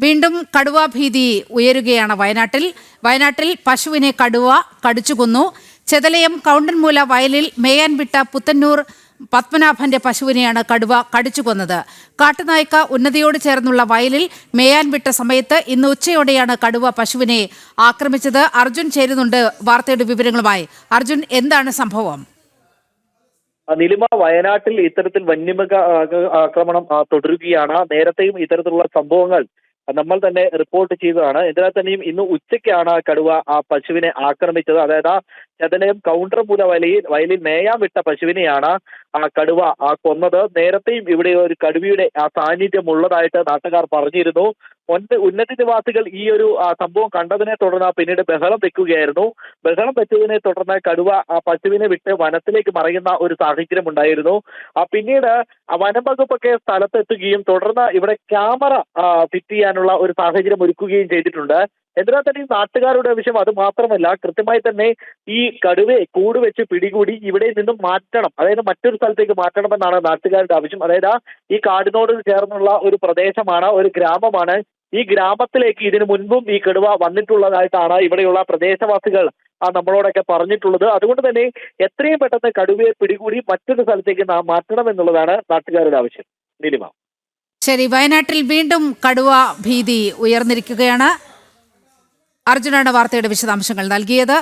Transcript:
വീണ്ടും കടുവ ഭീതി ഉയരുകയാണ് വയനാട്ടിൽ പശുവിനെ കടുവ കടിച്ചു കൊന്നു. ചെതലയം കൗണ്ടൻമൂല വയലിൽ മേയാൻ വിട്ട പുത്തന്നൂർ പത്മനാഭന്റെ പശുവിനെയാണ് കടുവ കടിച്ചു കൊന്നത്. കാട്ടുനായ്ക്ക ഉന്നതിയോട് ചേർന്നുള്ള വയലിൽ മേയാൻ വിട്ട സമയത്ത് ഇന്ന് ഉച്ചയോടെയാണ് കടുവ പശുവിനെ ആക്രമിച്ചത്. അർജുൻ ചേരുന്നുണ്ട് വാർത്തയുടെ വിവരങ്ങളുമായി. അർജുൻ, എന്താണ് സംഭവം? നിലിമ, വയനാട്ടിൽ ഇത്തരത്തിൽ വന്യമൃഗ ആക്രമണം തുടരുകയാണ്. നേരത്തെയും ഇത്തരത്തിലുള്ള സംഭവങ്ങൾ നമ്മൾ തന്നെ റിപ്പോർട്ട് ചെയ്തതാണ്. എന്നാൽ തന്നെയും ഇന്ന് ഉച്ചയ്ക്കാണ് കടുവ ആ പശുവിനെ ആക്രമിച്ചത്. അതായത് ചെതലയം കൗണ്ടർമൂല വയലിൽ മേയാൻ വിട്ട പശുവിനെയാണ് കടുവ കൊന്നത്. നേരത്തെയും ഇവിടെ ഒരു കടുവയുടെ സാന്നിധ്യം ഉള്ളതായിട്ട് നാട്ടുകാർ പറഞ്ഞിരുന്നു. ഉന്നതി നിവാസികൾ ഈ ഒരു സംഭവം കണ്ടതിനെ തുടർന്ന് പിന്നീട് ബഹളം വെക്കുകയായിരുന്നു. ബഹളം വെച്ചതിനെ തുടർന്ന് കടുവ പശുവിനെ വിട്ട് വനത്തിലേക്ക് മറയുന്ന ഒരു സാഹചര്യം ഉണ്ടായിരുന്നു. പിന്നീട് വനം വകുപ്പൊക്കെ സ്ഥലത്തെത്തുകയും തുടർന്ന് ഇവിടെ ക്യാമറ ഫിറ്റ് ചെയ്യാനുള്ള ഒരു സാഹചര്യം ഒരുക്കുകയും ചെയ്തിട്ടുണ്ട്. എന്നാൽ തന്നെ നാട്ടുകാരുടെ ആവശ്യം അത് മാത്രമല്ല, കൃത്യമായി തന്നെ ഈ കടുവയെ കൂട് വെച്ച് പിടികൂടി ഇവിടെ നിന്നും മാറ്റണം, അതായത് മറ്റൊരു സ്ഥലത്തേക്ക് മാറ്റണമെന്നാണ് നാട്ടുകാരുടെ ആവശ്യം. അതായത് ഈ കാടിനോട് ചേർന്നുള്ള ഒരു പ്രദേശമാണ്, ഒരു ഗ്രാമമാണ്. ഈ ഗ്രാമത്തിലേക്ക് ഇതിനു മുൻപും ഈ കടുവ വന്നിട്ടുള്ളതായിട്ടാണ് ഇവിടെയുള്ള പ്രദേശവാസികൾ നമ്മളോടൊക്കെ പറഞ്ഞിട്ടുള്ളത്. അതുകൊണ്ട് തന്നെ എത്രയും പെട്ടെന്ന് കടുവയെ പിടികൂടി മറ്റൊരു സ്ഥലത്തേക്ക് നാം മാറ്റണം എന്നുള്ളതാണ് നാട്ടുകാരുടെ ആവശ്യം. നീലിമ. ശരി, വയനാട്ടിൽ വീണ്ടും കടുവ ഭീതി ഉയർന്നിരിക്കുകയാണ്. അർജുനാണ് വാർത്തയുടെ വിശദാംശങ്ങൾ നൽകിയത്.